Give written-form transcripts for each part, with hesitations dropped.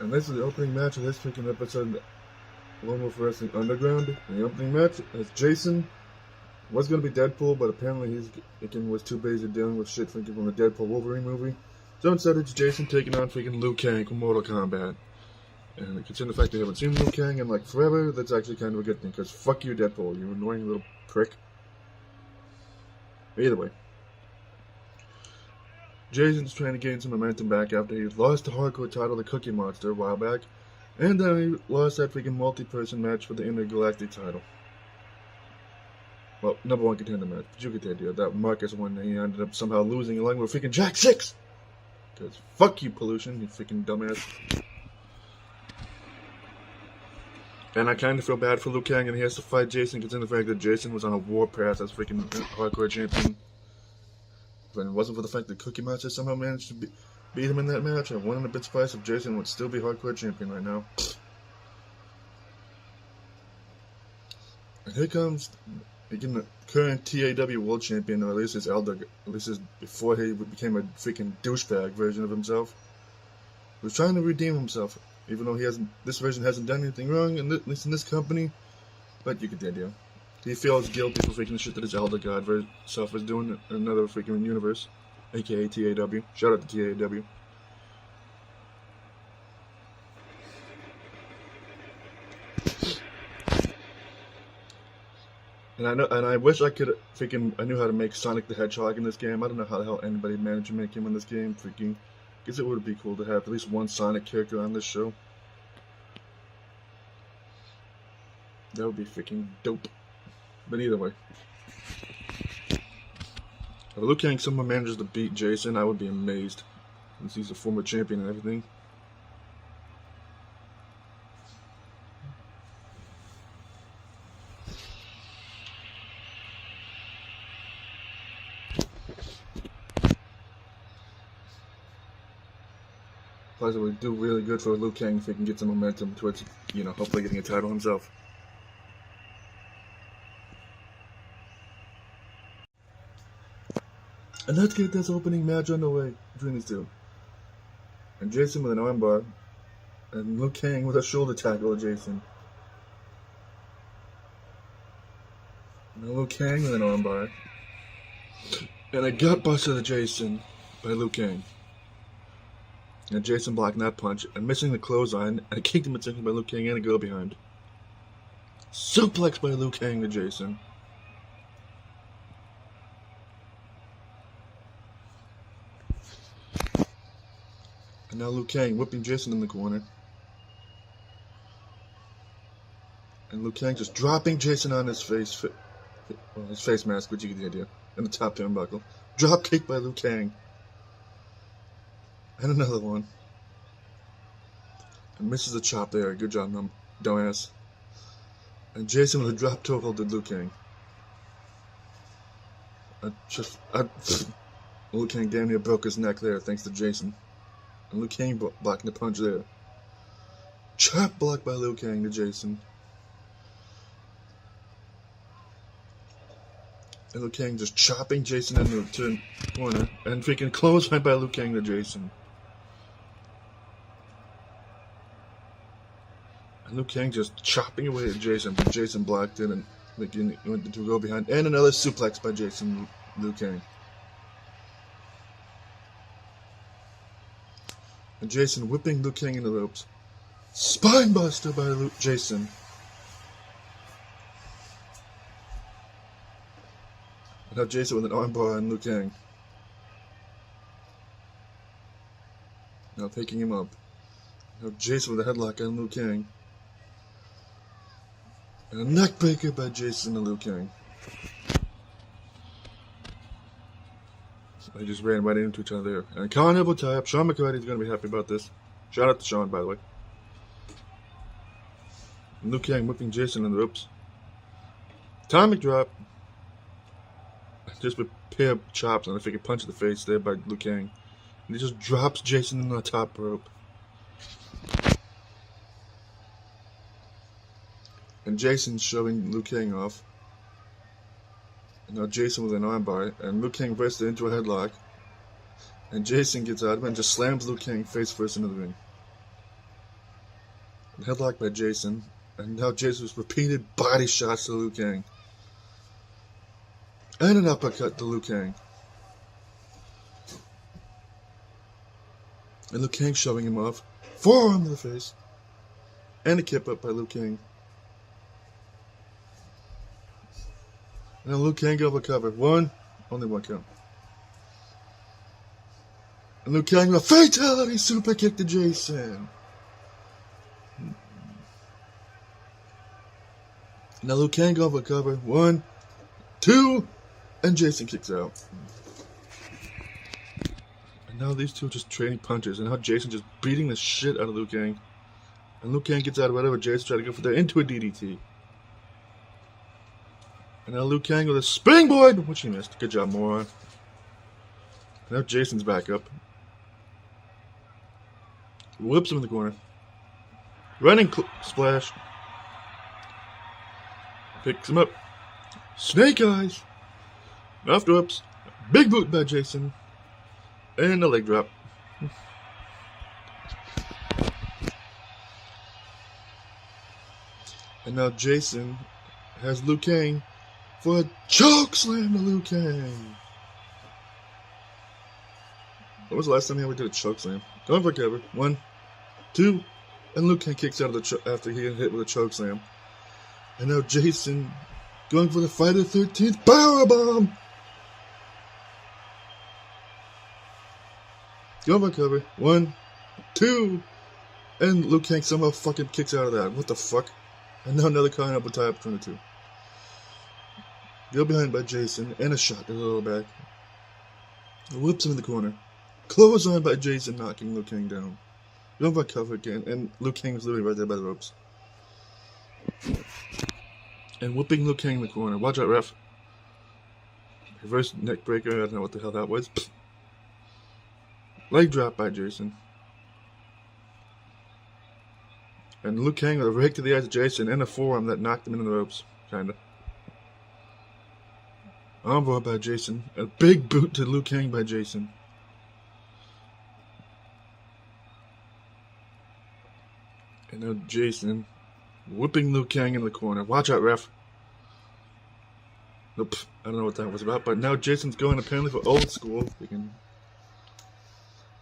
And this is the opening match of this freaking episode of Lone Wolf Wrestling Underground. In the opening match is Jason. Was going to be Deadpool, but apparently was too busy dealing with shit freaking from the Deadpool Wolverine movie. So instead it's Jason taking on freaking Liu Kang from Mortal Kombat. And considering the fact they haven't seen Liu Kang in like forever, that's actually kind of a good thing, because fuck you Deadpool, you annoying little prick. Either way. Jason's trying to gain some momentum back after he lost the hardcore title to Cookie Monster a while back, and then he lost that freaking multi-person match for the Intergalactic title. Well, number one contender match, but you get the idea. That Marcus one, he ended up somehow losing along with freaking Jack 6! Because fuck you, Pollution, you freaking dumbass. And I kind of feel bad for Liu Kang, and he has to fight Jason, considering the fact that Jason was on a warpath as freaking hardcore champion. If it wasn't for the fact that Cookie Monster somehow managed to beat him in that match, I wouldn't have been surprised if Jason would still be hardcore champion right now. And here comes the current TAW world champion, or at least his before he became a freaking douchebag version of himself. He was trying to redeem himself, even though this version hasn't done anything wrong, at least in this company. But you get the idea. He feels guilty for freaking shit that his Elder God self is doing in another freaking universe, aka TAW. Shout out to TAW. And I wish I knew how to make Sonic the Hedgehog in this game. I don't know how the hell anybody managed to make him in this game. Freaking, guess it would be cool to have at least one Sonic character on this show. That would be freaking dope. But either way, if Liu Kang someone manages to beat Jason, I would be amazed, since he's a former champion and everything. Plus, it would do really good for Liu Kang if he can get some momentum towards, hopefully getting a title himself. And let's get this opening match underway between these two. And Jason with an armbar, and Liu Kang with a shoulder tackle of Jason. And Liu Kang with an armbar, and a gut buster to Jason by Liu Kang. And Jason blocking that punch and missing the clothesline, and a kick to midsection by Liu Kang and a go behind. Suplex by Liu Kang to Jason. And now Liu Kang whipping Jason in the corner. And Liu Kang just dropping Jason on his face mask, but you get the idea. And the top turnbuckle. Drop kick by Liu Kang. And another one. And misses a chop there. Good job, dumbass. And Jason with a drop toe hold to Liu Kang. Liu Kang damn near broke his neck there thanks to Jason. And Liu Kang blocking the punch there. Chop block by Liu Kang to Jason. And Liu Kang just chopping Jason in the corner. And freaking clothesline by Liu Kang to Jason. And Liu Kang just chopping away at Jason, but Jason blocked it and went to go behind. And another suplex by Jason Liu Kang. And Jason whipping Liu Kang in the ropes. Spinebuster by Jason. And now Jason with an armbar on Liu Kang. Now picking him up. Now Jason with a headlock on Liu Kang. And a neckbreaker by Jason and Liu Kang. They just ran right into each other there. And a carnival tie-up. Sean McCarty's going to be happy about this. Shout out to Sean, by the way. And Liu Kang whipping Jason in the ropes. Atomic drop. Just with a pair of chops and a freaking punch to the face there by Liu Kang. And he just drops Jason in the top rope. And Jason's shoving Liu Kang off. And now Jason with an armbar, and Liu Kang bursts into a headlock. And Jason gets out of it and just slams Liu Kang face first into the ring. Headlock by Jason. And now Jason's repeated body shots to Liu Kang. And an uppercut to Liu Kang. And Liu Kang shoving him off. Forearm to the face. And a kip up by Liu Kang. Now Liu Kang go for cover. Only one count. And Liu Kang with a fatality super kick to Jason. Now Liu Kang go for cover. 1, 2, and Jason kicks out. And now these two are just trading punches, and now Jason just beating the shit out of Liu Kang. And Liu Kang gets out of whatever Jason tried to go for there into a DDT. And now Liu Kang with a springboard, which he missed. Good job, moron. And now Jason's back up. Whips him in the corner. Running splash. Picks him up. Snake eyes. Afterwards, big boot by Jason. And a leg drop. And now Jason has Liu Kang for a choke slam to Liu Kang. When was the last time we ever did a choke slam? Going for cover. 1, 2, and Liu Kang kicks out of the after he got hit with a choke slam. And now Jason going for the Friday the 13th powerbomb. Going for cover. 1, 2, and Liu Kang somehow fucking kicks out of that. What the fuck? And now another pineapple tie up between the two. Go behind by Jason and a shot to the lower back. Whips him in the corner. Close on by Jason, knocking Liu Kang down. Going for cover again, and Liu Kang's literally right there by the ropes. And whipping Liu Kang in the corner. Watch out, ref. Reverse neck breaker. I don't know what the hell that was. Leg drop by Jason. And Liu Kang with a rake to the eyes of Jason and a forearm that knocked him into the ropes. Kinda. Armbar by Jason. A big boot to Liu Kang by Jason. And now Jason whipping Liu Kang in the corner. Watch out, ref. Nope. I don't know what that was about. But now Jason's going apparently for old school.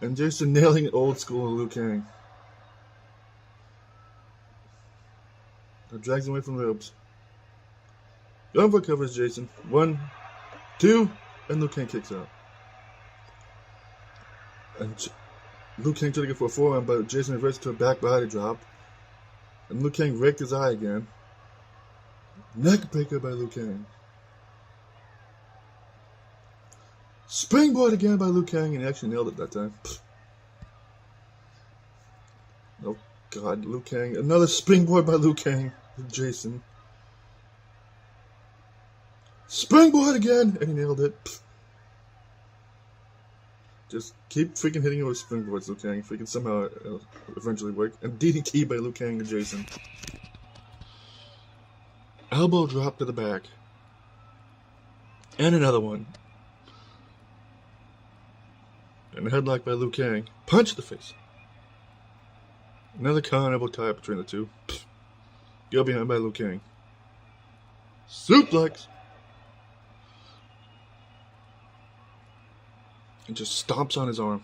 And Jason nailing old school Liu Kang. Now drags him away from the ropes. Going for covers Jason. 1, 2, and Liu Kang kicks out. And Liu Kang tried to go for a forearm, but Jason reverses to a back body drop. And Liu Kang raked his eye again. Neck breaker by Liu Kang. Springboard again by Liu Kang, and he actually nailed it that time. Oh god, Liu Kang. Another springboard by Liu Kang. Jason. Springboard again, and he nailed it. Just keep freaking hitting him with springboards, Liu Kang. Freaking somehow it'll eventually work. And DDT by Liu Kang and Jason. Elbow drop to the back. And another one. And a headlock by Liu Kang. Punch to the face. Another carnival tie between the two. Go behind by Liu Kang. Suplex. And just stomps on his arm.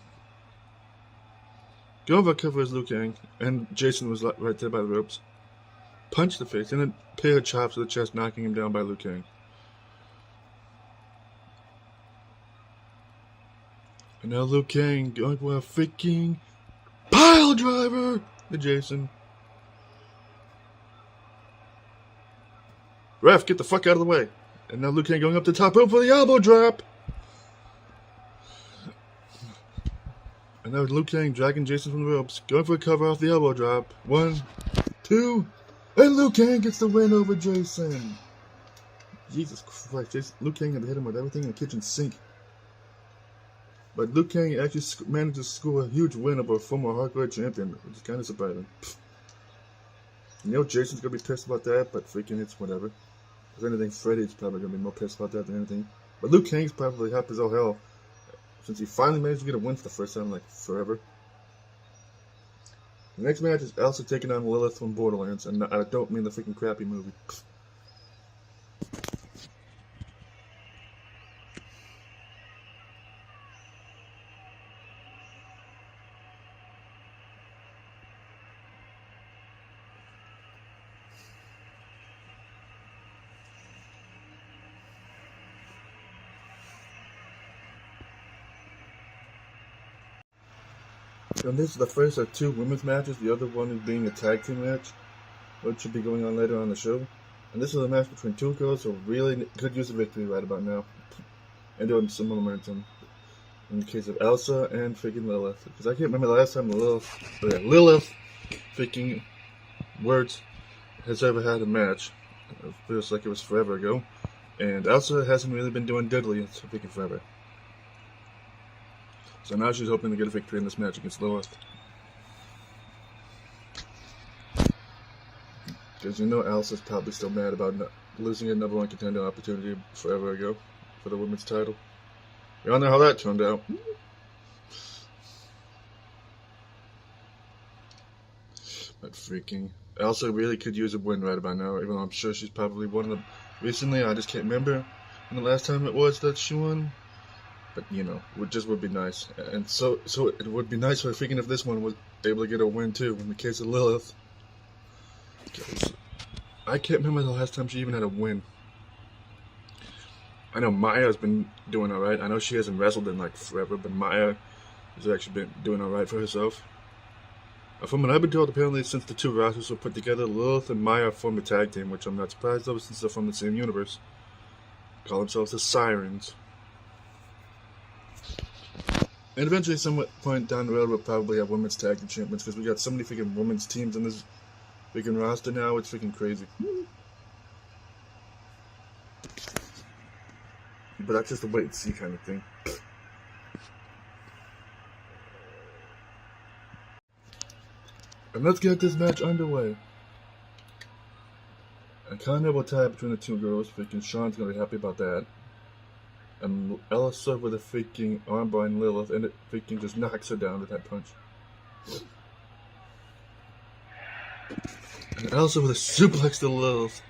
Go over cover as Liu Kang. And Jason was right there by the ropes. Punch the face. And then pair of chops to the chest, knocking him down by Liu Kang. And now Liu Kang going for a freaking pile driver to Jason. Ref, get the fuck out of the way. And now Liu Kang going up the top rope for the elbow drop. And now Liu Kang dragging Jason from the ropes, going for a cover off the elbow drop. 1, 2, and Liu Kang gets the win over Jason. Jesus Christ, Liu Kang had hit him with everything in the kitchen sink. But Liu Kang actually managed to score a huge win over a former hardcore champion, which is kind of surprising. You know Jason's going to be pissed about that, but freaking it's whatever. If anything, Freddy's probably going to be more pissed about that than anything. But Liu Kang's probably happy as all hell, since he finally managed to get a win for the first time in like forever. The next match is Elsa taking on Lilith from Borderlands, and I don't mean the freaking crappy movie. And this is the first of two women's matches, the other one is being a tag team match, which should be going on later on the show. And this is a match between two girls who really could use a victory right about now, and doing some momentum. In the case of Elsa and freaking Lilith, because I can't remember the last time Lilith freaking words has ever had a match. It feels like it was forever ago, and Elsa hasn't really been doing diddly freaking forever. So now she's hoping to get a victory in this match against Lilith. Because you know Elsa's probably still mad about losing a number one contender opportunity forever ago for the women's title. We all know how that turned out. But freaking Elsa really could use a win right about now, even though I'm sure she's probably won them recently. I just can't remember when the last time it was that she won. But, you know, it just would be nice. And so it would be nice for freaking if this one was able to get a win, too, in the case of Lilith. Because I can't remember the last time she even had a win. I know Maya's been doing alright. I know she hasn't wrestled in, like, forever, but Maya has actually been doing alright for herself. From what I've been told, apparently since the two rosters were put together, Lilith and Maya form a tag team, which I'm not surprised of since they're from the same universe. Call themselves the Sirens. And eventually, some point down the road, we'll probably have women's tag team champions, because we got so many freaking women's teams in this freaking roster now, it's freaking crazy. But that's just a wait and see kind of thing. And let's get this match underway. A continental tie between the two girls, freaking Sean's gonna be happy about that. And Elsa with a freaking armbar on Lilith, and it freaking just knocks her down with that punch. And Elsa with a suplex to Lilith.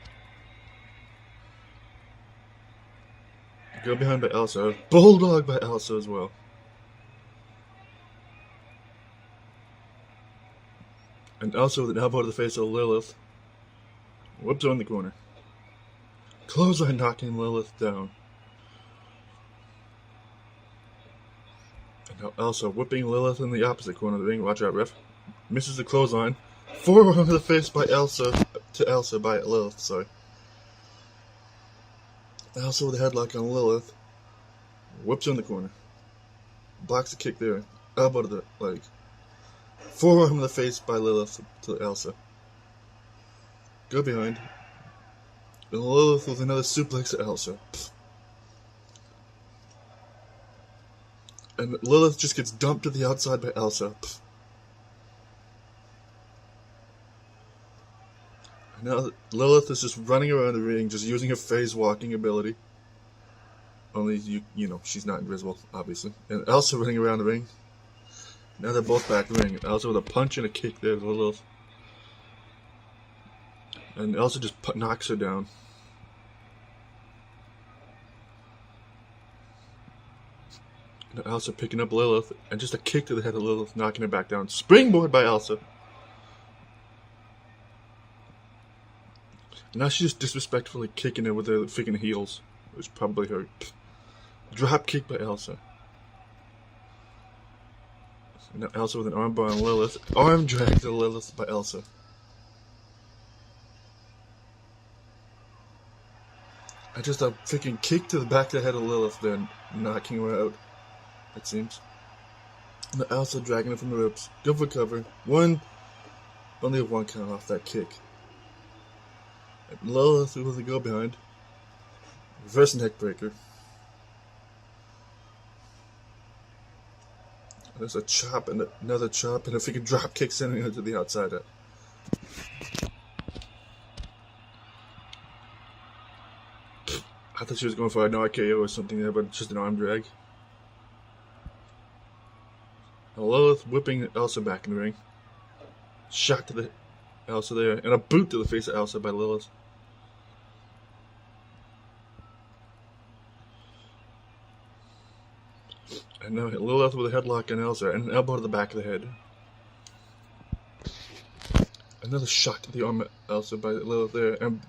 Go behind by Elsa. Bulldog by Elsa as well. And Elsa with an elbow to the face of Lilith. Whoops her in the corner. Clothesline knocking Lilith down. Now Elsa whipping Lilith in the opposite corner of the ring. Watch out, ref. Misses the clothesline. Forearm to the face by Elsa by Lilith, sorry. Elsa with a headlock on Lilith. Whips her in the corner. Blocks the kick there. Elbow to the leg. Forearm to the face by Lilith to Elsa. Go behind. And Lilith with another suplex to Elsa. And Lilith just gets dumped to the outside by Elsa. And now Lilith is just running around the ring, just using her phase walking ability. Only, you know, she's not invisible, obviously. And Elsa running around the ring. Now they're both back in the ring. Elsa with a punch and a kick there to Lilith. And Elsa just knocks her down. Elsa picking up Lilith, and just a kick to the head of Lilith, knocking her back down. Springboard by Elsa. And now she's just disrespectfully kicking her with her freaking heels, which probably hurt. Drop kick by Elsa. And now Elsa with an armbar on Lilith. Arm drag to Lilith by Elsa. And just a freaking kick to the back of the head of Lilith, then knocking her out. It seems. And Elsa dragging it from the ropes. Good for cover. Only one count off that kick. And Lilith with a go behind. Reverse neck breaker. There's a chop and another chop and a freaking drop kick sending her to the outside. I thought she was going for an RKO or something there, but just an arm drag. Lilith whipping Elsa back in the ring. shot to the Elsa there, and a boot to the face of Elsa by Lilith. And now Lilith with a headlock on Elsa, and an elbow to the back of the head. Another shot to the arm of Elsa by Lilith there, and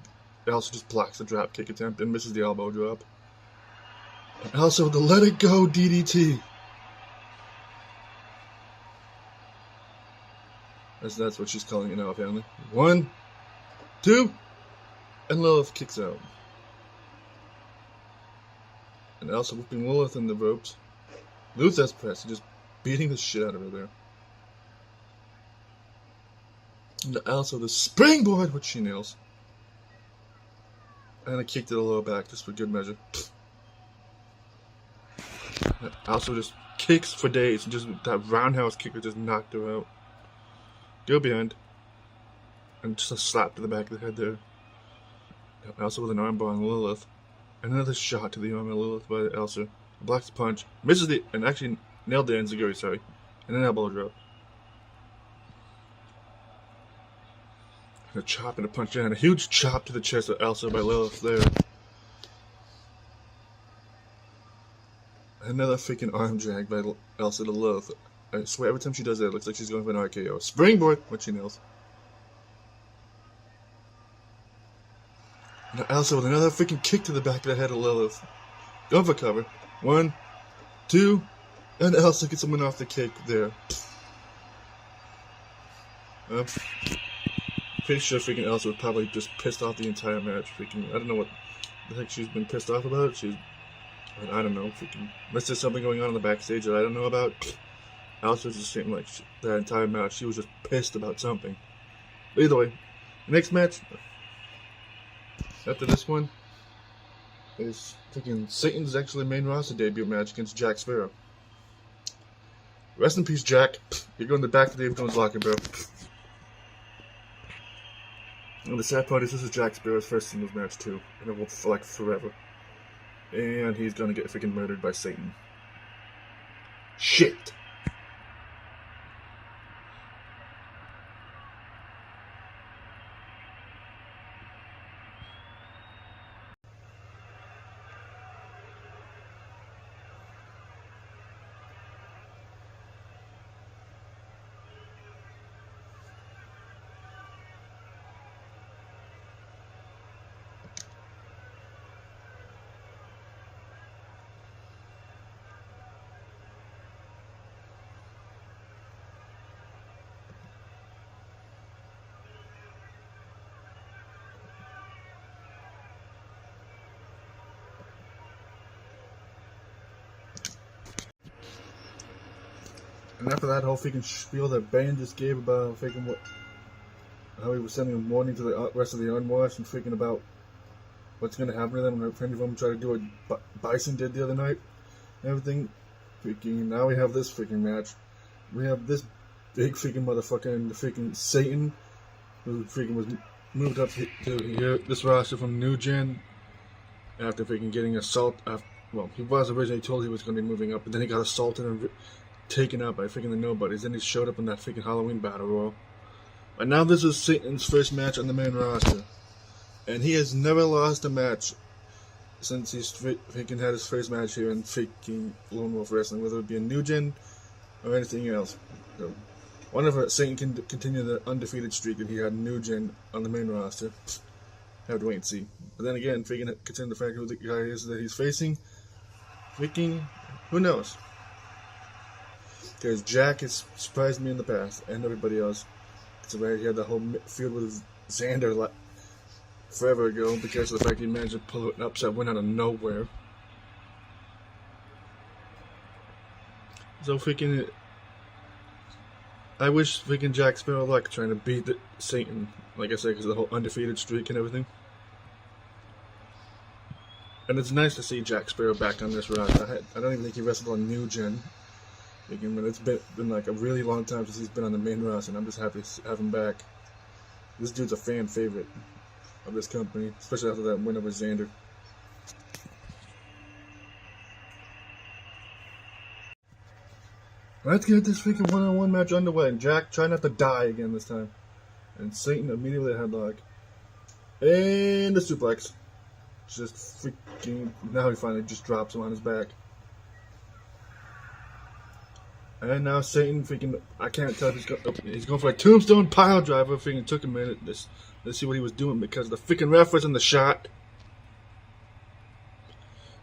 Elsa just blocks the drop kick attempt and misses the elbow drop. And Elsa with the let it go DDT. That's what she's calling it now, apparently. 1, 2, and Lilith kicks out. And Elsa whipping Lilith in the ropes. Luther's press, just beating the shit out of her there. And Elsa the springboard, which she nails. And a kick to the lower back, just for good measure. And Elsa just kicks for days, and just that roundhouse kicker just knocked her out. Go behind. And just a slap to the back of the head there. Elsa with an armbar on Lilith. Another shot to the arm of Lilith by Elsa. Blocks the punch, misses the, and actually nailed the enziguri, sorry. And an elbow drop. And a chop and a punch down. A huge chop to the chest of Elsa by Lilith there. Another freaking arm drag by Elsa to Lilith. I swear every time she does that, it looks like she's going for an RKO. Springboard, which she nails. Now Elsa with another freaking kick to the back of the head of Lilith. Going for cover. 1, 2, and Elsa gets someone off the kick there. Pretty sure freaking Elsa was probably just pissed off the entire match. Freaking, I don't know what the heck she's been pissed off about. I don't know. Freaking, unless there's something going on in the backstage that I don't know about. Elsa just seemed like that entire match, she was just pissed about something. But either way, the next match after this one is freaking Satan's actually main roster debut match against Jack Sparrow. Rest in peace, Jack. You're going back to Dave Jones' locker, bro. And the sad part is this is Jack Sparrow's first singles match too, and it will for like forever. And he's gonna get freaking murdered by Satan. Shit. And after that whole freaking spiel that Bane just gave about freaking how he was sending a warning to the rest of the Unwashed and freaking about what's going to happen to them when any of them try to do what Bison did the other night and everything. Freaking, now we have this freaking match. We have this big freaking motherfucker and the freaking Satan who freaking was moved up to here, this roster from New Gen after freaking getting assaulted. Well, he was originally told he was going to be moving up, but then he got assaulted and taken out by freaking the Nobodies. Then he showed up in that freaking Halloween Battle Royal. And now this is Satan's first match on the main roster. And he has never lost a match since he's freaking had his first match here in freaking Lone Wolf Wrestling, whether it be in New Gen or anything else. So, whenever Satan can continue the undefeated streak that he had in New Gen on the main roster, have to wait and see. But then again, freaking considering the fact who the guy is that he's facing, freaking, who knows? Because Jack has surprised me in the past, and everybody else. It's where he had the whole feud with Xander forever ago, because of the fact he managed to pull an upset win out of nowhere. So freaking, I wish freaking Jack Sparrow luck trying to beat Satan, like I said, because of the whole undefeated streak and everything. And it's nice to see Jack Sparrow back on this roster. I don't even think he wrestled on New Gen. But it's been like a really long time since he's been on the main roster, and I'm just happy to have him back. This dude's a fan favorite of this company, especially after that win over Xander. Let's get this freaking one-on-one match underway, and Jack, try not to die again this time. And Satan immediately headlock. And the suplex. Just freaking... Now he finally just drops him on his back. And now Satan freaking... I can't tell if he's going for a tombstone pile driver. Freaking took a minute. Let's see what he was doing because the freaking ref was in the shot.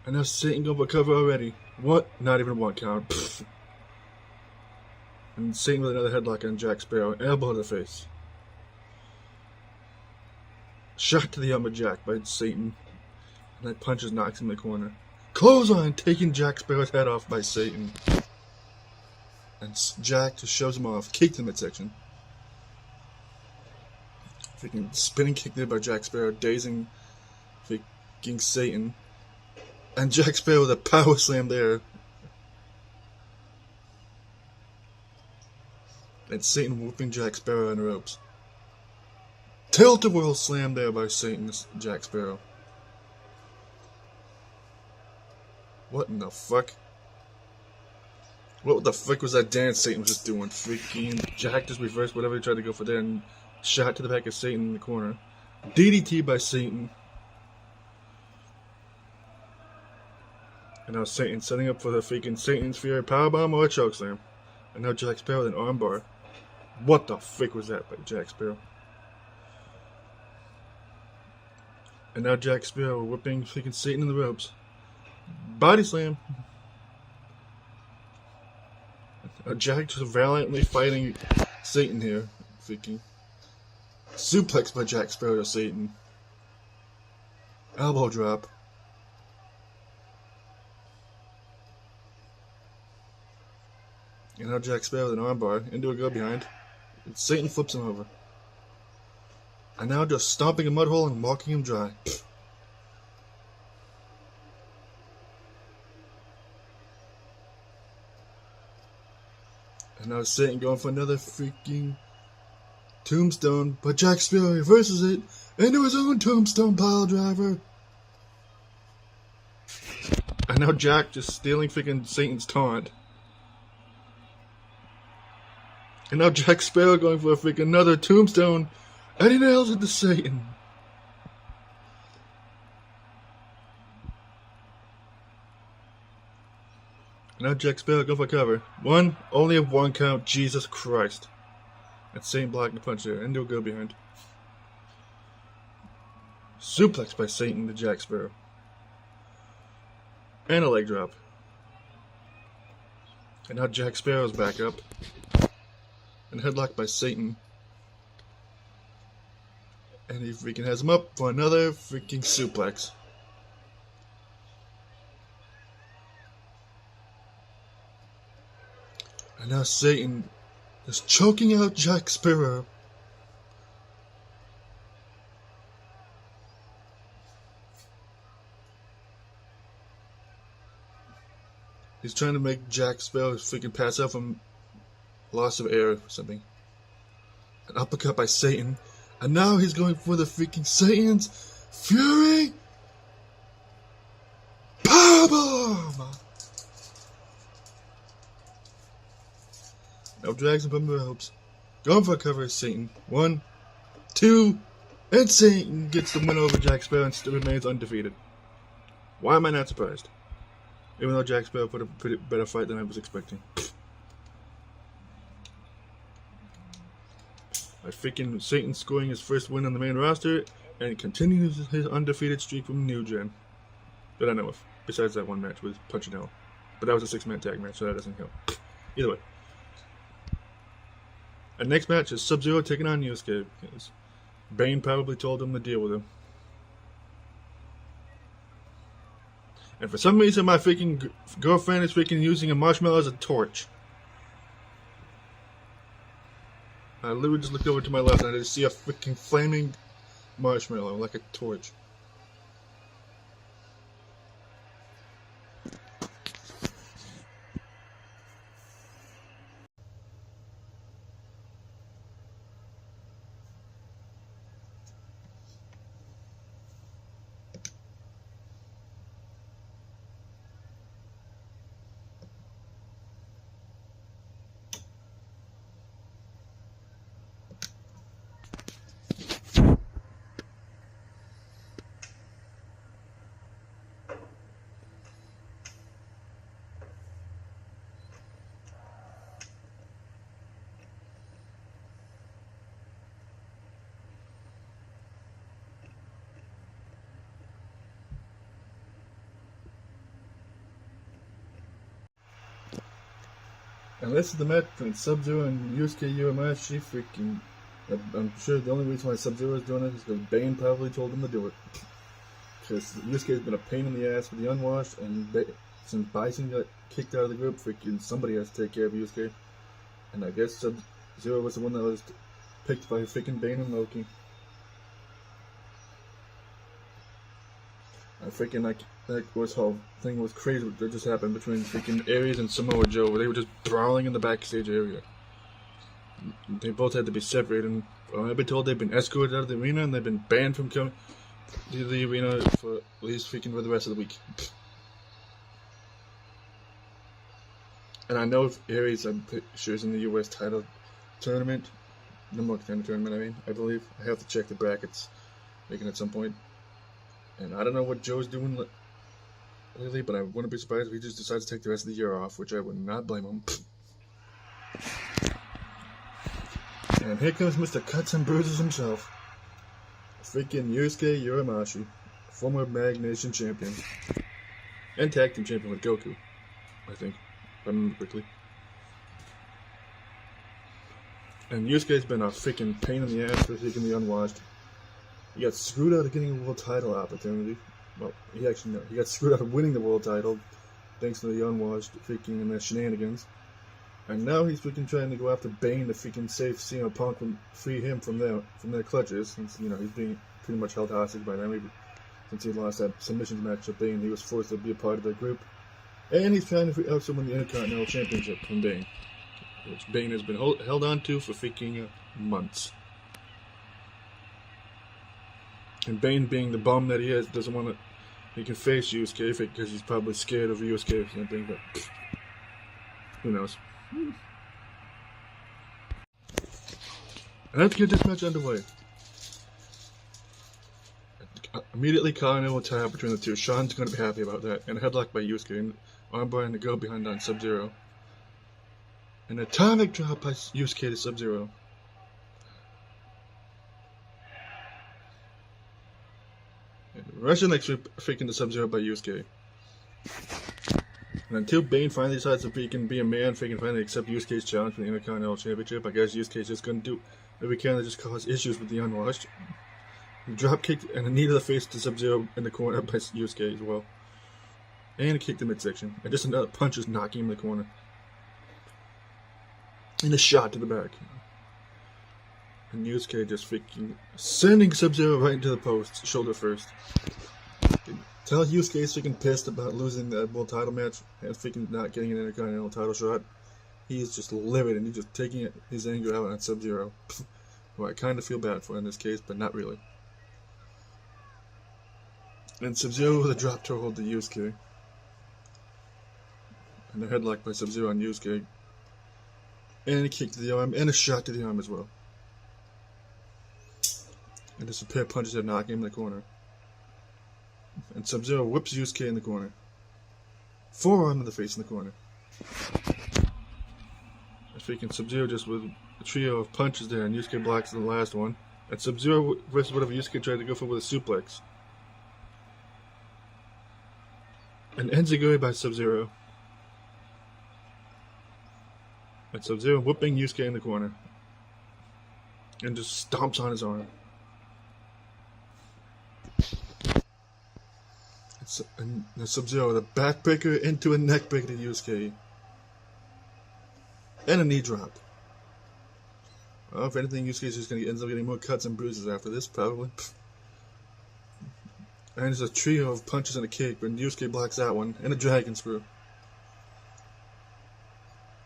And now Satan going for cover already. What? Not even a 1 count. Pfft. And Satan with another headlock on Jack Sparrow. Elbow to the face. Shot to the arm of Jack by Satan. And that punches knocks him in the corner. Clothesline taking Jack Sparrow's head off by Satan. And Jack just shows him off. Kick to the midsection. Freaking spinning kick there by Jack Sparrow. Dazing freaking Satan. And Jack Sparrow with a power slam there. And Satan whooping Jack Sparrow on the ropes. Tilt-a-whirl slam there by Satan's Jack Sparrow. What in the fuck? What the fuck was that dance Satan was just doing? Freaking Jack just reversed whatever he tried to go for there and shot to the back of Satan in the corner. DDT by Satan. And now Satan setting up for the freaking Satan's Fury powerbomb or a chokeslam. And now Jack Sparrow with an armbar. What the frick was that by Jack Sparrow? And now Jack Sparrow whipping freaking Satan in the ropes. Body slam. Jack just valiantly fighting Satan here. Freaking suplex by Jack Sparrow to Satan. Elbow drop. And now Jack Sparrow with an armbar into a go behind. And Satan flips him over. And now just stomping a mud hole and walking him dry. And now Satan going for another freaking tombstone, but Jack Sparrow reverses it into his own tombstone pile driver. And now Jack just stealing freaking Satan's taunt. And now Jack Sparrow going for a freaking another tombstone, and he nails it to Satan. Now Jack Sparrow go for cover. Only a 1 count, Jesus Christ. And Satan blocking the punch there, and he'll go behind. Suplex by Satan to Jack Sparrow. And a leg drop. And now Jack Sparrow's back up. And headlock by Satan. And he freaking has him up for another freaking suplex. And now Satan is choking out Jack Sparrow. He's trying to make Jack Sparrow freaking pass out from loss of air or something. An uppercut by Satan. And now he's going for the freaking Satan's Fury Powerbomb! Now drags him from the ropes. Going for a cover is Satan. 1, 2, and Satan gets the win over Jack Sparrow and still remains undefeated. Why am I not surprised? Even though Jack Sparrow put a pretty better fight than I was expecting. I freaking Satan scoring his first win on the main roster and continues his undefeated streak from New Gen. That I know of. Besides that one match with Punch and Hell. But that was a 6-man tag match, so that doesn't count. Either way. And next match is Sub-Zero taking on Yusuke, because Bane probably told him to deal with him. And for some reason my freaking girlfriend is freaking using a marshmallow as a torch. I literally just looked over to my left and I just see a freaking flaming marshmallow like a torch. And this is the match between Sub-Zero and Yusuke Urameshi. Freaking, I'm sure the only reason why Sub-Zero is doing it is because Bane probably told him to do it. Because Yusuke has been a pain in the ass with the unwashed, and since Bison got kicked out of the group, freaking somebody has to take care of Yusuke. And I guess Sub-Zero was the one that was picked by freaking Bane and Loki. I freaking that whole thing was crazy that just happened between freaking Aries and Samoa Joe, where they were just brawling in the backstage area. They both had to be separated, and I've been told they've been escorted out of the arena and they've been banned from coming to the arena for at least freaking for the rest of the week. And I know if Aries, I'm pretty sure, is in the US title tournament, number contender tournament. I believe I have to check the brackets, making at some point. And I don't know what Joe's doing lately, but I wouldn't be surprised if he just decides to take the rest of the year off, which I would not blame him. And here comes Mr. Cuts and Bruises himself. Freaking Yusuke Urameshi, former Mag Nation champion. And tag team champion with Goku, I think, if I remember quickly. And Yusuke's been a freaking pain in the ass for taking the unwashed. He got screwed out of getting a world title opportunity. Well, he got screwed out of winning the world title thanks to the unwashed freaking and their shenanigans. And now he's freaking trying to go after Bane to freaking save CM Punk and free him from their clutches, since he's being pretty much held hostage by them. Since he lost that submissions match to Bane, he was forced to be a part of their group. And he's trying to also win the Intercontinental Championship from Bane, which Bane has been held on to for freaking months. And Bane, being the bum that he is, doesn't want to. He can face Yusuke because he's probably scared of Yusuke or something, but who knows? And let's get this match underway. Immediately, Continental tap between the two. Sean's going to be happy about that. And a headlock by Yusuke, and armbar and the go behind on Sub-Zero. An atomic drop by Yusuke to Sub-Zero. Russian leg sweep freaking the Sub-Zero by Yusuke. And until Bane finally decides to freaking be a man, freaking finally accept Yusuke's challenge for the Intercontinental Championship, I guess Yusuke's just gonna do every can to just cause issues with the unwashed. Drop kick and a knee to the face to Sub-Zero in the corner by Yusuke as well. And a kick to midsection. And just another punch just knocking him in the corner. And a shot to the back. And Yusuke just freaking sending Sub-Zero right into the post, shoulder first. Tell Yusuke's freaking pissed about losing that world title match and freaking not getting an Intercontinental title shot. He's just livid and he's just taking his anger out on Sub-Zero. Who I kind of feel bad for in this case, but not really. And Sub-Zero with a drop toe hold to Yusuke. And a headlock by Sub-Zero on Yusuke. And a kick to the arm and a shot to the arm as well. And just a pair of punches that knock him in the corner. And Sub-Zero whips Yusuke in the corner. Forearm to the face in the corner. And freaking Sub-Zero just with a trio of punches there, and Yusuke blocks the last one. And Sub-Zero versus whatever Yusuke tried to go for with a suplex. And enziguri by Sub-Zero. And Sub-Zero whipping Yusuke in the corner. And just stomps on his arm. And the Sub-Zero with a backbreaker into a neckbreaker to Yusuke. And a knee drop. Well, if anything, Yusuke just ends up getting more cuts and bruises after this, probably. And there's a trio of punches and a kick, but Yusuke blocks that one. And a dragon screw.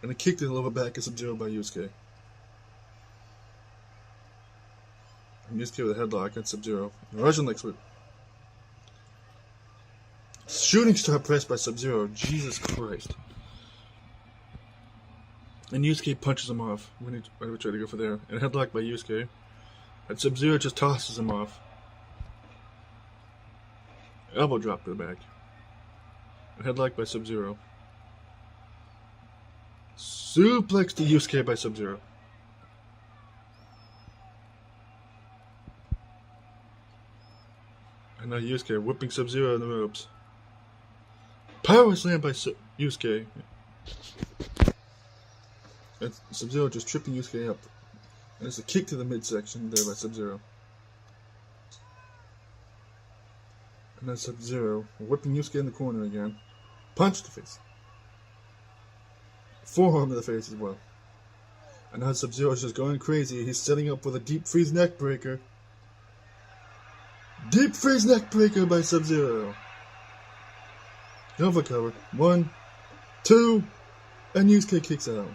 And a kick to the lower back of Sub-Zero by Yusuke. And Yusuke with a headlock at Sub-Zero. Russian leg sweep. Shooting star press by Sub-Zero. Jesus Christ. And Yusuke punches him off when he tried to go for there. And a headlock by Yusuke. And Sub-Zero just tosses him off. Elbow drop to the back. And headlock by Sub-Zero. Suplex to Yusuke by Sub-Zero. And now Yusuke whipping Sub-Zero in the ropes. Power slam by Yusuke. And Sub-Zero just tripping Yusuke up. And it's a kick to the midsection there by Sub-Zero. And then Sub-Zero whipping Yusuke in the corner again. Punch to the face. Forearm to the face as well. And now Sub-Zero is just going crazy. He's setting up for the deep freeze neck breaker. Deep freeze neck breaker by Sub-Zero. Nova cover. 1, 2, and Yusuke kicks out.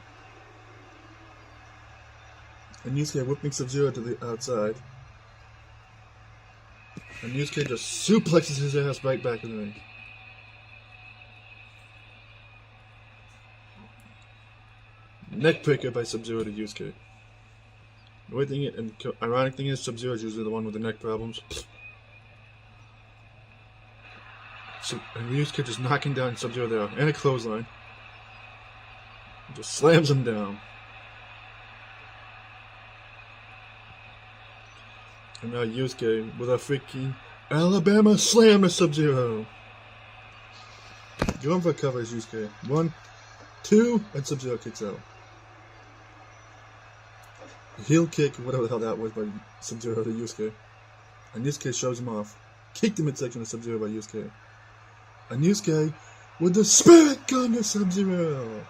And Yusuke whipping Sub-Zero to the outside. And Yusuke just suplexes his ass right back in the ring. Neck breaker by Sub-Zero to Yusuke. The weird thing and ironic thing is Sub-Zero is usually the one with the neck problems. And Yusuke just knocking down Sub-Zero there. And a clothesline. Just slams him down. And now Yusuke with a freaking Alabama slam to Sub-Zero. Going for a cover is Yusuke. 1, 2, and Sub-Zero kicks out. Heel kick, whatever the hell that was, by Sub-Zero to Yusuke. And Yusuke shows him off. Kick the midsection of Sub-Zero by Yusuke. And Yusuke with the spirit gun to Sub-Zero.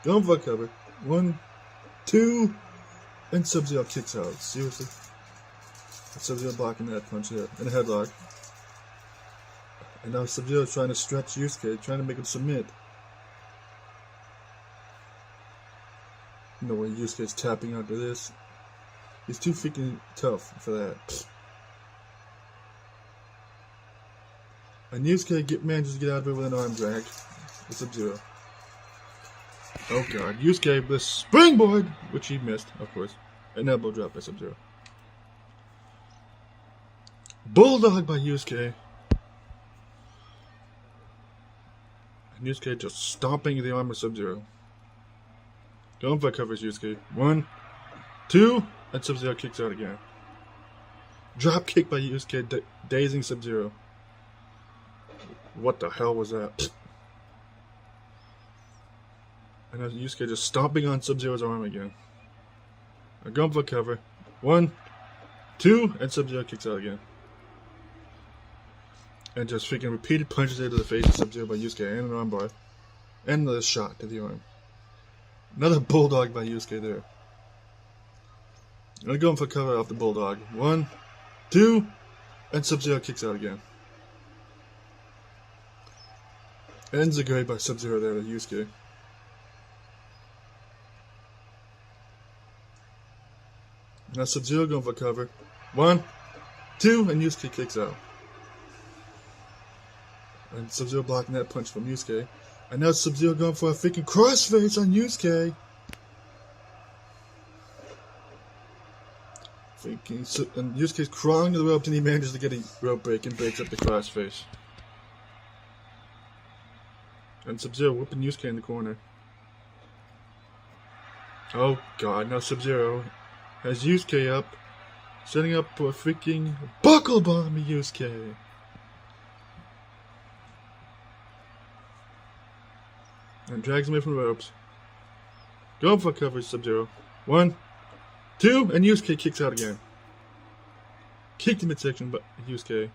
Going for a cover. 1, 2, and Sub-Zero kicks out. Seriously? Sub-Zero blocking that punch there. And a headlock. And now Sub-Zero trying to stretch Yusuke, trying to make him submit. No way Yusuke's tapping out to this. He's too freaking tough for that. And Yusuke manages to get out of it with an arm drag. With Sub-Zero. Oh god. Yusuke with a springboard! Which he missed, of course. An elbow drop by Sub-Zero. Bulldog by Yusuke. And Yusuke just stomping the arm of Sub-Zero. Going for covers Yusuke. 1, 2, and Sub-Zero kicks out again. Drop kick by Yusuke, dazing Sub-Zero. What the hell was that? And now Yusuke just stomping on Sub-Zero's arm again. Going for cover. 1, 2, and Sub-Zero kicks out again. And just freaking repeated punches there to the face of Sub-Zero by Yusuke and an armbar. And another shot to the arm. Another bulldog by Yusuke there. I'm going for cover off the bulldog. 1, 2, and Sub-Zero kicks out again. Ends a great by Sub-Zero there to Yusuke. Now Sub-Zero going for cover. 1, 2, and Yusuke kicks out. And Sub-Zero blocking that punch from Yusuke. And now Sub-Zero going for a freaking crossface on Yusuke. And Yusuke's crawling to the ropes and he manages to get a rope break and breaks up the crossface. And Sub-Zero whooping Yusuke in the corner. Oh god, now Sub-Zero has Yusuke up, setting up for a freaking buckle bomb of Yusuke. And drags him away from the ropes. Going for coverage, Sub-Zero. 1, 2, and Yusuke kicks out again. Kick the midsection by Yusuke.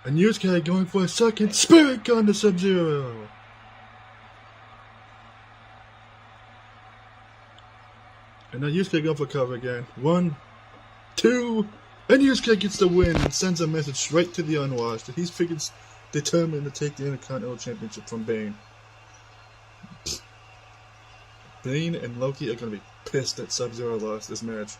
And Yusuke going for a second spirit gun to Sub-Zero. And now Yusuke going for cover again. 1, 2, and Yusuke gets the win and sends a message straight to the Unwashed that he's freaking determined to take the Intercontinental Championship from Bane. Bane and Loki are going to be pissed that Sub-Zero lost this match.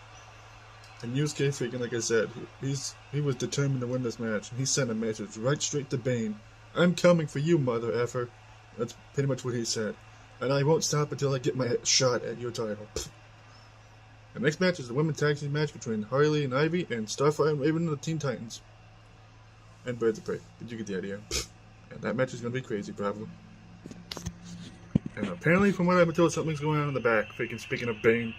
And Yusuke freaking, like I said, he was determined to win this match. And he sent a message right straight to Bane. I'm coming for you, mother effer. That's pretty much what he said. And I won't stop until I get my shot at your title. The next match is the women's tag team match between Harley and Ivy and Starfire and Raven and the Teen Titans. And Birds of Prey. Did you get the idea? And that match is going to be crazy, probably. And apparently, from what I've been told, something's going on in the back. Freaking speaking of Bane.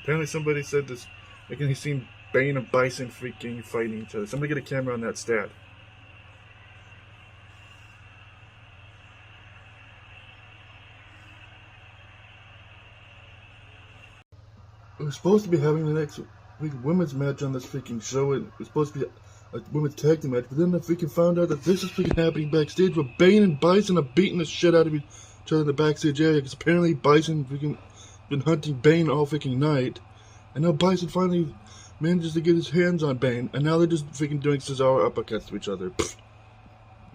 Apparently somebody said this. Freaking he's seen Bane and Bison freaking fighting each other. Somebody get a camera on that stat. We're supposed to be having the next women's match on this freaking show. It was supposed to be a women's tag team match, but then I freaking found out that this is freaking happening backstage where Bane and Bison are beating the shit out of each other in the backstage area because apparently Bison freaking been hunting Bane all freaking night, and now Bison finally manages to get his hands on Bane, and now they're just freaking doing Cesaro uppercuts to each other. Pfft.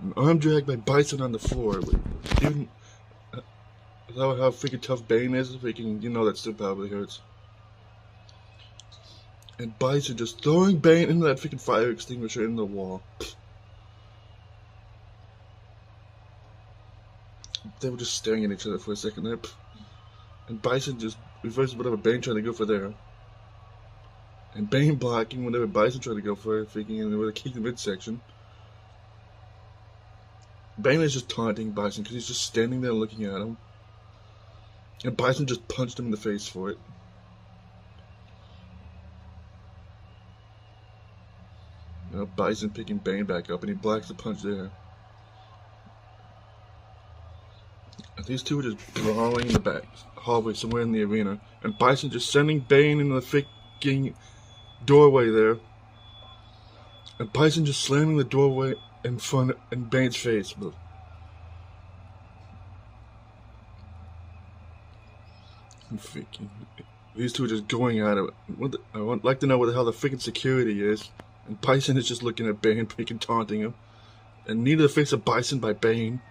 An arm drag by Bison on the floor. Even how freaking tough Bane is, freaking, you know that still probably hurts. And Bison just throwing Bane into that freaking fire extinguisher in the wall. They were just staring at each other for a second there. And Bison just reverses whatever Bane tried to go for there. And Bane blocking whatever Bison tried to go for, freaking in with a kick in the midsection. Bane is just taunting Bison because he's just standing there looking at him. And Bison just punched him in the face for it. You know, Bison picking Bane back up and he blocks the punch there. And these two are just brawling in the back hallway somewhere in the arena. And Bison just sending Bane into the freaking doorway there. And Bison just slamming the doorway in front in Bane's face. Freaking, these two are just going at it. I would like to know where the hell the freaking security is. And Bison is just looking at Bane, freaking taunting him. And knee to the face of Bison by Bane.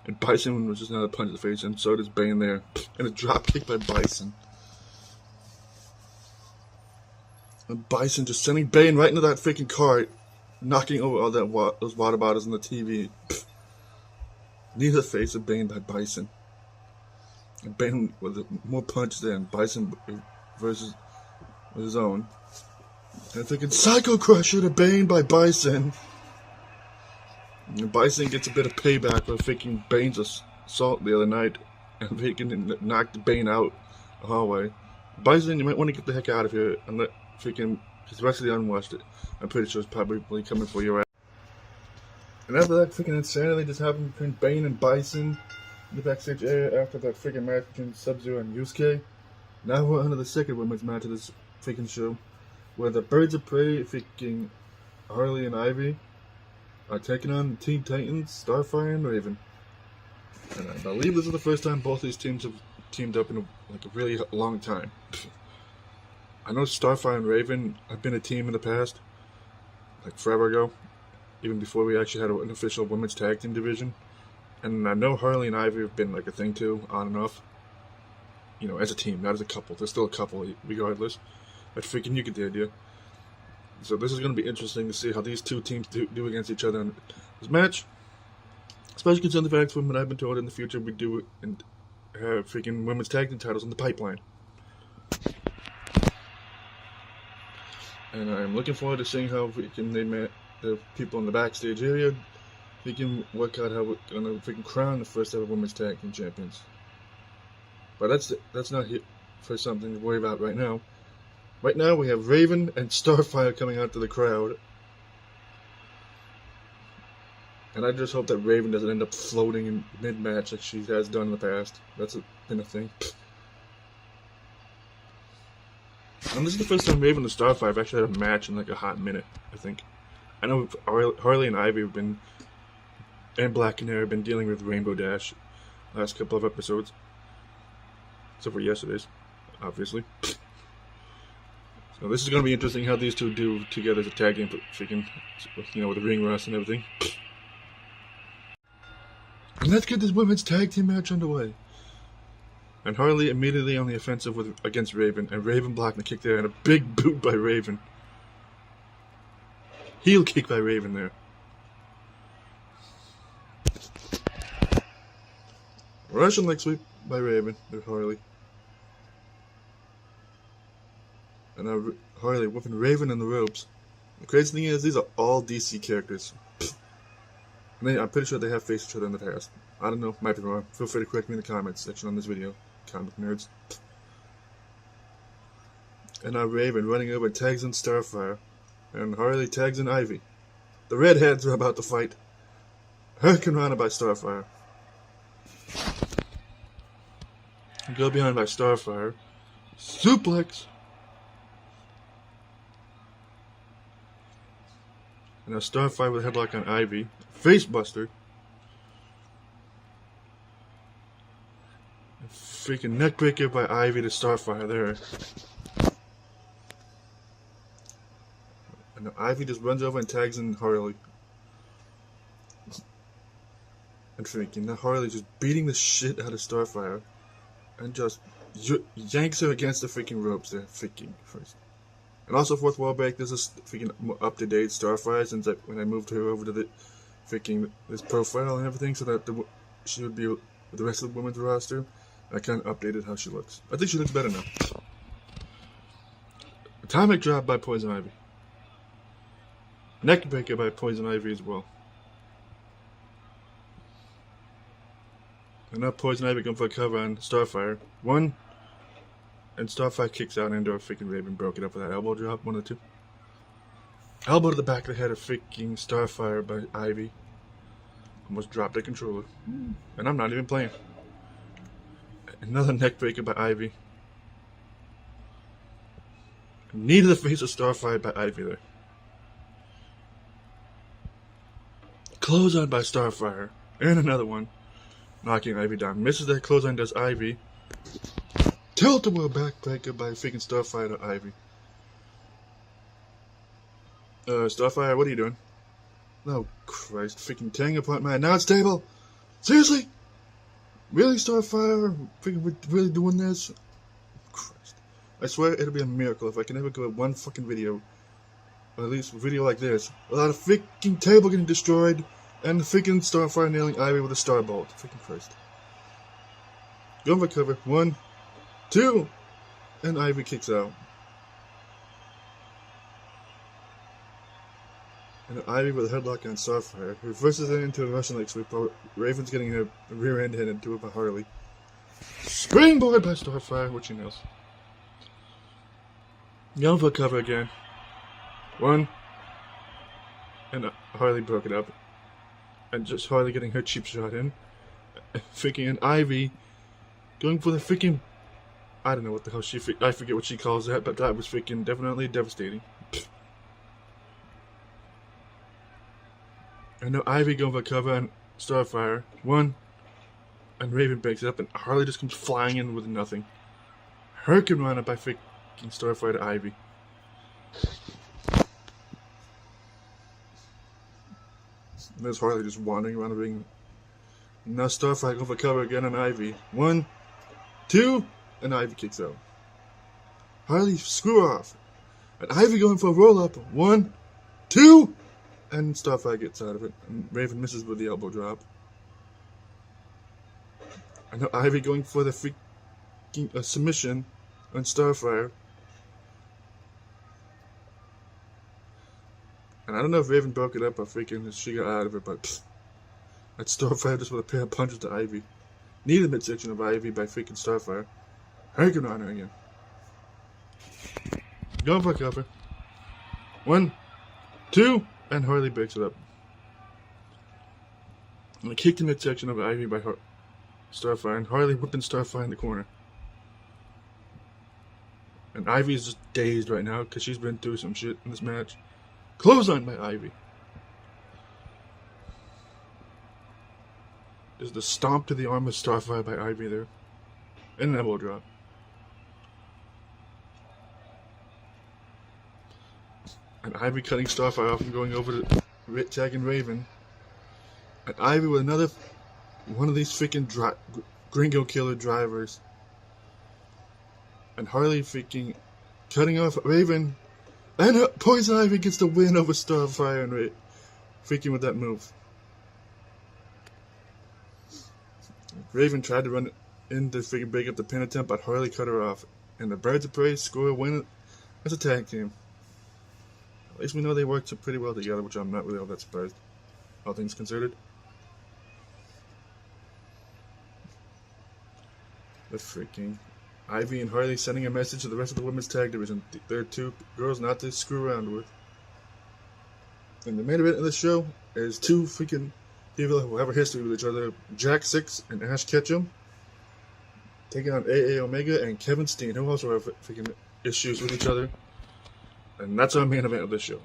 And Bison was just another punch to the face, and so does Bane there. And a drop kick by Bison. And Bison just sending Bane right into that freaking cart, knocking over all those water bottles on the TV. Knee to the face of Bane by Bison. And Bane with more punch there, and Bison versus with his own. And freaking Psycho Crusher to Bane by Bison. And Bison gets a bit of payback for freaking Bane's assault the other night. And freaking knocked Bane out the hallway. Bison, you might want to get the heck out of here and let freaking, because the rest of the unwatched it, I'm pretty sure it's probably coming for your ass. And after that freaking insanity just happened between Bane and Bison in the backstage area after that freaking match between Sub-Zero and Yusuke, now we're on to the second women's match of this freaking show, where the Birds of Prey, freaking Harley and Ivy, are taking on Teen Titans, Starfire and Raven. And I believe this is the first time both these teams have teamed up in a really long time. I know Starfire and Raven have been a team in the past, like forever ago, even before we actually had an official women's tag team division. And I know Harley and Ivy have been like a thing too, on and off. You know, as a team, not as a couple. They're still a couple, regardless. But freaking you get the idea. So this is going to be interesting to see how these two teams do against each other in this match. Especially considering the fact from what I've been told in the future we do and have freaking women's tag team titles in the pipeline. And I'm looking forward to seeing how freaking they met the people in the backstage area. We can work out how we're going to freaking crown the first ever women's tag team champions. But that's not for something to worry about right now. Right now we have Raven and Starfire coming out to the crowd. And I just hope that Raven doesn't end up floating in mid-match like she has done in the past. That's been a thing. And this is the first time Raven and Starfire have actually had a match in like a hot minute, I think. I know Harley and Ivy have been, and Black Canary have been dealing with Rainbow Dash last couple of episodes. Except for yesterday's, obviously. So this is going to be interesting how these two do together as a tag team, freaking, you know, with the ring rust and everything. And let's get this women's tag team match underway. And Harley immediately on the offensive against Raven, and Raven blocking the kick there, and a big boot by Raven. Heel kick by Raven there. Russian leg sweep by Raven with Harley. And now Harley whipping Raven in the ropes. The crazy thing is, these are all DC characters. And I'm pretty sure they have faced each other in the past. I don't know, might be wrong. Feel free to correct me in the comments section on this video, comic nerds. And now Raven running over and tags in Starfire. And Harley tags in Ivy. The redheads are about to fight. Hurricane Rana by Starfire. Go behind by Starfire. suplex. And a Starfire with a headlock on Ivy. Face buster. A freaking neckbreaker by Ivy to Starfire there. And Ivy just runs over and tags in Harley. And freaking now Harley's just beating the shit out of Starfire. And just yanks her against the freaking ropes there. Freaking first. And also, fourth wall break, this is freaking up-to-date Starfire since when I moved her over to the freaking this profile and everything so that she would be with the rest of the women's roster. I kind of updated how she looks. I think she looks better now. Atomic drop by Poison Ivy. Neckbreaker by Poison Ivy as well. And now Poison Ivy going for a cover on Starfire. One. And Starfire kicks out into a freaking Raven, broke it up with that elbow drop, one of the two. Elbow to the back of the head of freaking Starfire by Ivy. Almost dropped the controller. And I'm not even playing. Another neck breaker by Ivy. Knee to the face of Starfire by Ivy there. Clothesline by Starfire. And another one. Knocking Ivy down. Misses that clothesline, does Ivy. Tilt-a-whirl backbreaker by freaking Starfire to Ivy. Starfire, what are you doing? Oh, Christ. Freaking tearing apart my announce table. Seriously? Really, Starfire? Freaking really doing this? Christ. I swear it'll be a miracle if I can ever go at one fucking video, or at least a video like this, without a freaking table getting destroyed, and the freaking Starfire nailing Ivy with a starbolt. Freaking Christ. Going for cover. 1, 2, and Ivy kicks out. And Ivy with a headlock on Starfire reverses it into a Russian leg sweep. Raven's getting her rear end handed to it by Harley. Springboard by Starfire, which she nails. Going for cover again. 1, and Harley broke it up. And just Harley getting her cheap shot in. Freaking and Ivy going for the freaking, I don't know what the hell I forget what she calls that, but that was freaking definitely devastating. And now Ivy going for cover on Starfire. 1, and Raven breaks it up, and Harley just comes flying in with nothing. Hurricane Rana by freaking Starfire to Ivy. And there's Harley just wandering around the ring. And now Starfire going for cover again on Ivy. 1, 2, and Ivy kicks out. Harley, screw off. And Ivy going for a roll up. 1, 2, and Starfire gets out of it. And Raven misses with the elbow drop. And now Ivy going for the freaking submission on Starfire. And I don't know if Raven broke it up or freaking she got out of it, but that Starfire just with a pair of punches to Ivy. Knee to the midsection of Ivy by freaking Starfire. Hurricane Rana again. Going for cover. 1, 2, and Harley breaks it up. And a kick to midsection of Ivy by Starfire, and Harley whipping Starfire in the corner. And Ivy is just dazed right now because she's been through some shit in this match. Clothesline by Ivy. There's the stomp to the arm of Starfire by Ivy there. And an elbow drop. And Ivy cutting Starfire off and going over to tagging Raven. And Ivy with another one of these freaking gringo killer drivers. And Harley freaking cutting off Raven. And Poison Ivy gets the win over Starfire and freaking with that move. Raven tried to run in to freaking break up the pin attempt, but Harley cut her off. And the Birds of Prey score a win as a tag team. At least we know they worked pretty well together, which I'm not really all that surprised, all things considered. The freaking Ivy and Harley sending a message to the rest of the women's tag division. They're two girls not to screw around with. And the main event of the show is two freaking people who have a history with each other, Jack 6 and Ash Ketchum. taking on AA Omega and Kevin Steen, who also have freaking issues with each other. And that's our main event of this show.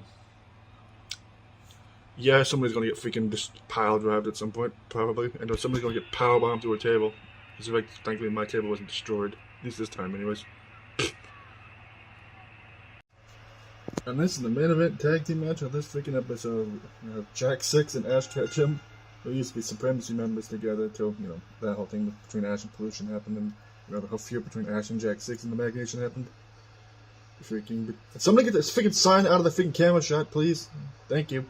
Yeah, somebody's going to get freaking just pile drived at some point, probably. And somebody's going to get power bombed through a table. It's like, thankfully, my table wasn't destroyed. At least this time, anyways. And this is the main event tag team match of this freaking episode. We have Jack 6 and Ash Ketchum, who used to be Supremacy members together until, that whole thing between Ash and Pollution happened. And, the whole feud between Ash and Jack 6 and the Mag Nation happened. Somebody get this freaking sign out of the freaking camera shot, please. Thank you.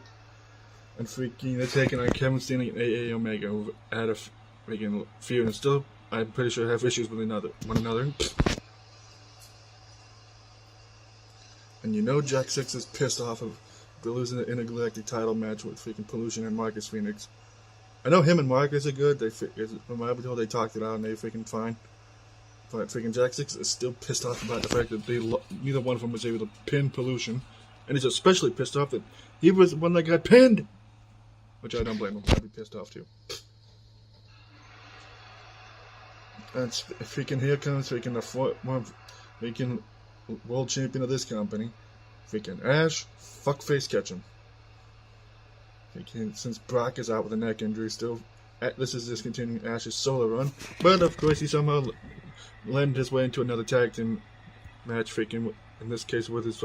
And they're taking on Kevin Steen and AA Omega, who had a freaking feud and still, I'm pretty sure, have issues with one another. And Jack 6 is pissed off of losing the Intergalactic title match with freaking Pollution and Marcus Phoenix. I know him and Marcus are good. From what I've been told, they talked it out and they're freaking fine. But freaking Jack 6 is still pissed off about the fact that neither one of them was able to pin Pollution. And he's especially pissed off that he was the one that got pinned. Which I don't blame him. I'd be pissed off too. And freaking here comes freaking freaking world champion of this company. Freaking Ash Fuckface Ketchum. Since Brock is out with a neck injury still, this is just continuing Ash's solo run. But of course he somehow landed his way into another tag team match, freaking, in this case with his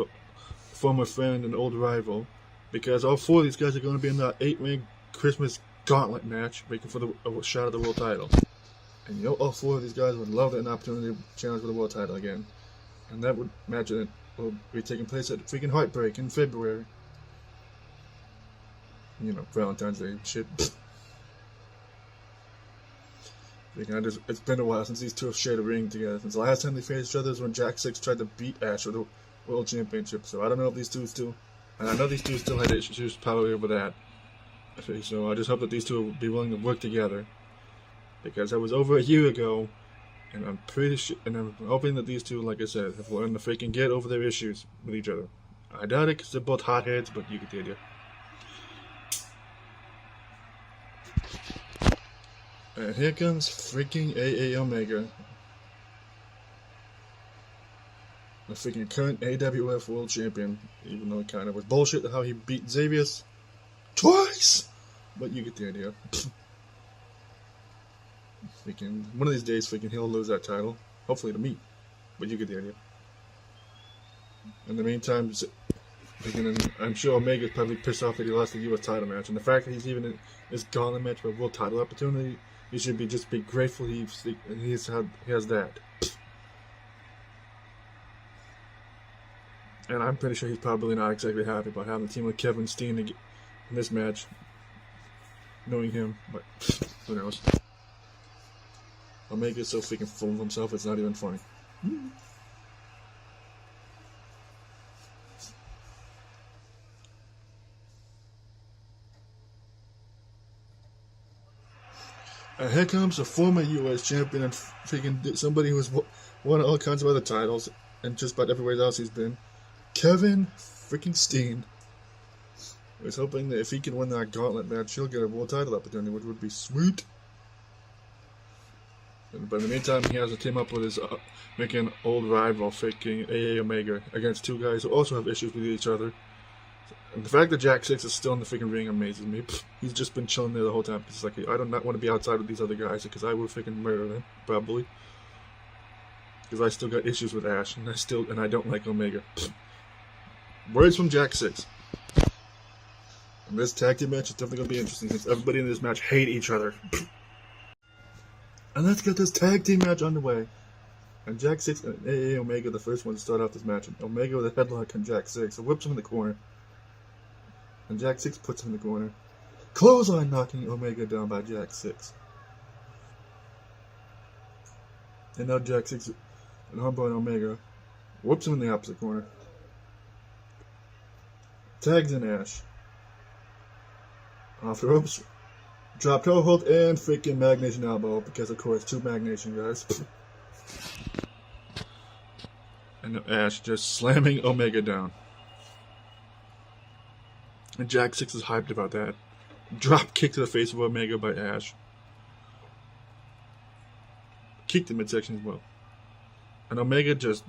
former friend and old rival. Because all four of these guys are going to be in the 8-ring Christmas gauntlet match, making for a shot at the world title. And all four of these guys would love an opportunity to challenge for the world title again. And that match will be taking place at freaking Heartbreak in February. Valentine's Day shit. It's been a while since these two have shared a ring together. Since the last time they faced each other was when Jack 6 tried to beat Ash for the World Championship. So I don't know if these two still... And I know these two still had issues probably over that. So I just hope that these two will be willing to work together. Because that was over a year ago. And I'm pretty sure... And I'm hoping that these two, like I said, have learned to freaking get over their issues with each other. I doubt it because they're both hotheads, but you get the idea. And here comes freaking AA Omega. The freaking current AWF World Champion, even though it kind of was bullshit how he beat Xavius twice! But you get the idea. Freaking, one of these days, freaking, he'll lose that title. Hopefully to me. But you get the idea. In the meantime, freaking, I'm sure Omega's probably pissed off that he lost the US title match. And the fact that he's even in this gauntlet match for a world title opportunity, he should just be grateful he has that. And I'm pretty sure he's probably not exactly happy about having the team with Kevin Steen in this match. Knowing him, but who knows. Omega's so freaking full of himself, it's not even funny. And here comes a former US champion and freaking somebody who's won all kinds of other titles and just about everywhere else he's been. Kevin freaking Steen. I was hoping that if he can win that gauntlet match, he'll get a world title opportunity, which would be sweet. But in the meantime, he has to team up with his making old rival, freaking AA Omega, against two guys who also have issues with each other. And the fact that Jack 6 is still in the freaking ring amazes me. He's just been chilling there the whole time. It's like, I do not want to be outside with these other guys because I will freaking murder them, probably. Because I still got issues with Ash, and I don't like Omega. Words from Jack 6. And this tag team match is definitely going to be interesting since everybody in this match hate each other. And let's get this tag team match underway. And Jack 6 and AA Omega, the first one to start off this match. And Omega with a headlock on Jack 6. So whips him in the corner. And Jack 6 puts him in the corner. Clothesline knocking Omega down by Jack 6. And now Jack 6 and Humble and Omega whoops him in the opposite corner. Tags in Ash. Off the ropes. Drop toe hold and freaking Mag Nation elbow because of course 2 Mag Nation guys. And Ash just slamming Omega down. And Jack 6 is hyped about that. Drop kick to the face of Omega by Ash. kicked the midsection as well. And Omega just,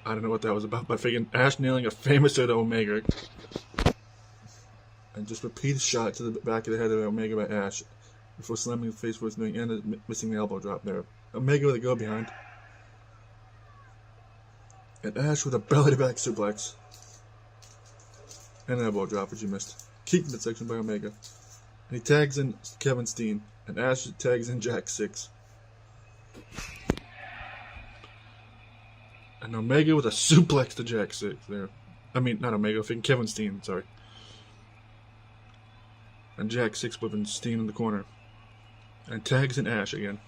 I don't know what that was about, but freaking Ash nailing a famous to Omega. And just repeat shot to the back of the head of Omega by Ash before slamming the face where it's doing and missing the elbow drop there. Omega with a go behind. And Ash with a belly to back suplex. And an elbow drop, which he missed. Kicked the midsection by Omega. And he tags in Kevin Steen. And Ash tags in Jack 6. And Omega with a suplex to Jack 6 there. I mean, not Omega, freaking Kevin Steen, sorry. And Jack 6 whipping Steen in the corner. And tags in Ash again.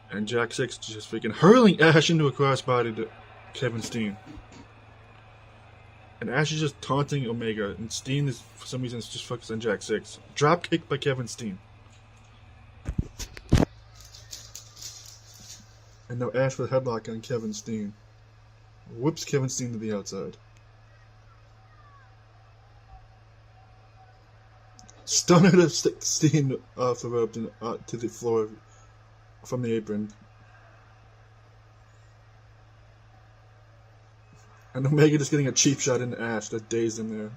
And Jack 6 just freaking hurling Ash into a crossbody to Kevin Steen. And Ash is just taunting Omega. And Steen is, for some reason, just focused on Jack 6. Drop kick by Kevin Steen. And now Ash with a headlock on Kevin Steen. Whips Kevin Steen to the outside. Stunner to Steen off the rope and to the floor from the apron. And Omega just getting a cheap shot into Ash that dazed him there.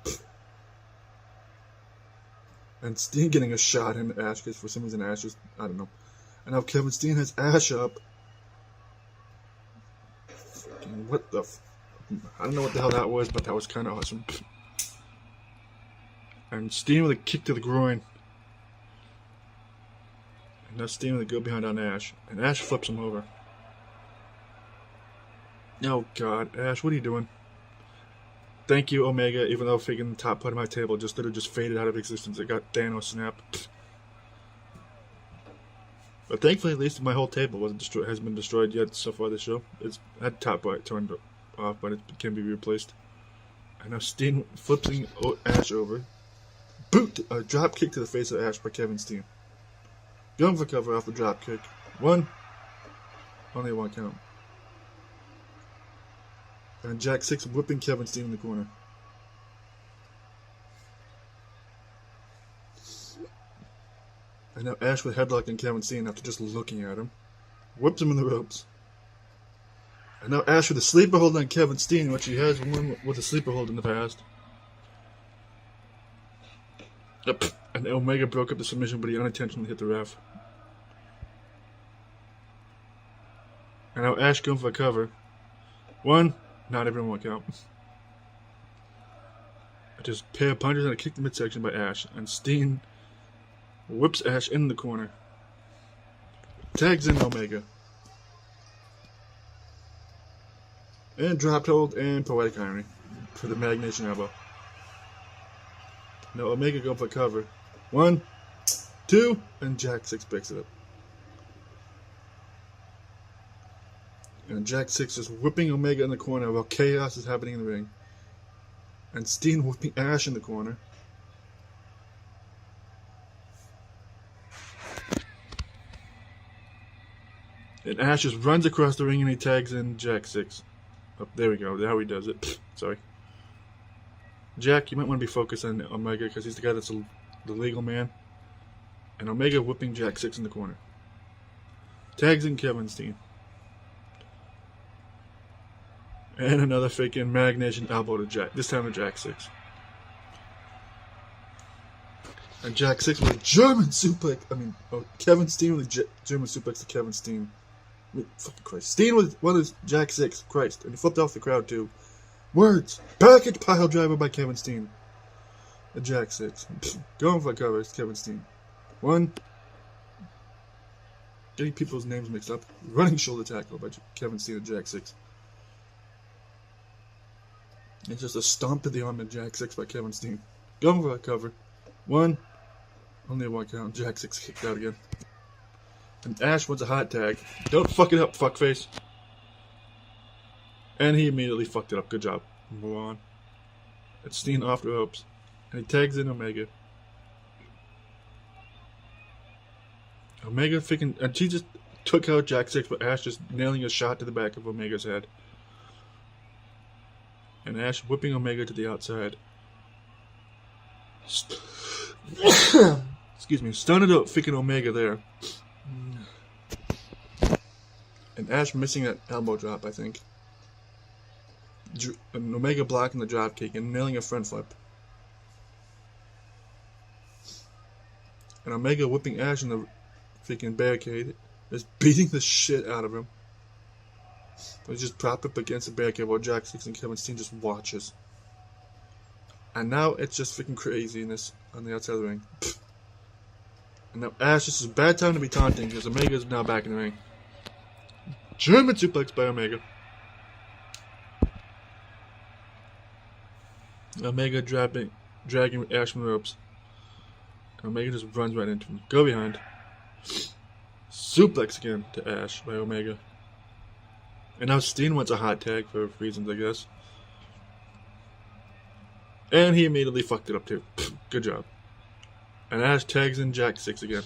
And Steen getting a shot into Ash because for some reason Ash just, I don't know. And now Kevin Steen has Ash up. What the I don't know what the hell that was, but that was kind of awesome. And Steen with a kick to the groin. And now Steen with a go behind on Ash. And Ash flips him over. Oh god, Ash, what are you doing? Thank you, Omega, even though freaking the top part of my table just literally just faded out of existence. It got Thanos snap. But thankfully, at least my whole table hasn't been destroyed yet so far this show. It's had top right turned off, but it can be replaced. And now Steen flipping Ash over. Boot! A drop kick to the face of Ash by Kevin Steen. Going for cover off the drop kick. One. Only one count. And Jack 6 whipping Kevin Steen in the corner. And now Ash with headlocking Kevin Steen after just looking at him. Whips him in the ropes. And now Ash with a sleeper hold on Kevin Steen, which he has won with a sleeper hold in the past. And Omega broke up the submission, but he unintentionally hit the ref. And now Ash going for a cover. One. Not everyone will count. Just pair of punches and a kick to midsection by Ash. And Steen whips Ash in the corner. Tags in Omega. And dropped hold and poetic irony for the Magnation elbow. Now Omega going for cover. One, two, and Jack 6 picks it up. And Jack 6 is whipping Omega in the corner while chaos is happening in the ring. And Steen whipping Ash in the corner. And Ash just runs across the ring and he tags in Jack 6. Oh, there we go. That's how he does it. Sorry. Jack, you might want to be focused on Omega because he's the guy that's the legal man. And Omega whipping Jack 6 in the corner. Tags in Kevin Steen. And another freaking Magnation elbow to Jack. This time to Jack 6. And Jack 6 with a German suplex. Kevin Steen with a German suplex to Kevin Steen. Fucking Christ. Steen with one of Jack 6. Christ. And he flipped off the crowd too. Words. Package pile driver by Kevin Steen. A Jack 6. Going for a cover. It's Kevin Steen. One. Getting people's names mixed up. Running shoulder tackle by Kevin Steen and Jack 6. It's just a stomp to the arm of Jack 6 by Kevin Steen. Going for a cover. One. Only a one count. Jack 6 kicked out again. And Ash wants a hot tag. Don't fuck it up, fuckface. And he immediately fucked it up. Good job. Move on. It's Steen off the ropes. And he tags in Omega. Omega freaking... And she just took out Jack 6, but Ash just nailing a shot to the back of Omega's head. And Ash whipping Omega to the outside. Excuse me. Stunned out freaking Omega there. and Ash missing that elbow drop, I think. And Omega blocking the drop kick and nailing a front flip. And Omega whipping Ash in the freaking barricade, just beating the shit out of him. He just prop up against the barricade while Jack 6 and Kevin Steen just watches. And now it's just freaking craziness on the outside of the ring. And now Ash, this is a bad time to be taunting because Omega is now back in the ring. German suplex by Omega. Omega dragging Ash from the ropes. Omega just runs right into him. Go behind. Suplex again to Ash by Omega. And now Steen wants a hot tag for reasons, I guess. And he immediately fucked it up too. Good job. And Ash tags in Jack 6 again.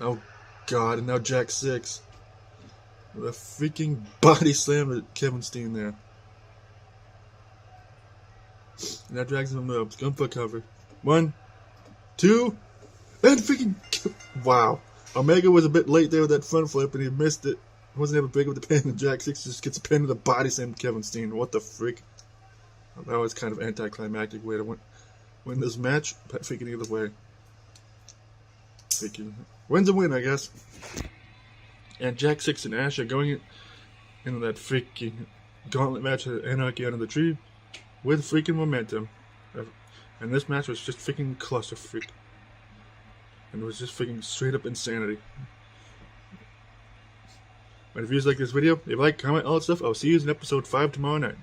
Oh god, and now Jack 6. With a freaking body slam to Kevin Steen there. And that drags him in the ropes. Going for a cover. 1, 2, and freaking... Wow. Omega was a bit late there with that front flip and he missed it. Wasn't able to break up the pin, and Jack 6 just gets a pin with a body slam to Kevin Steen. What the frick? That was kind of an anticlimactic way to win this match, but freaking either way. Freaking win's a win, I guess. And Jack 6 and Ash are going into that freaking gauntlet match at Anarchy Under the Tree with freaking momentum. And this match was just freaking clusterfuck. And it was just freaking straight up insanity. But if you guys like this video, leave a like, comment, all that stuff. I'll see you in episode 5 tomorrow night.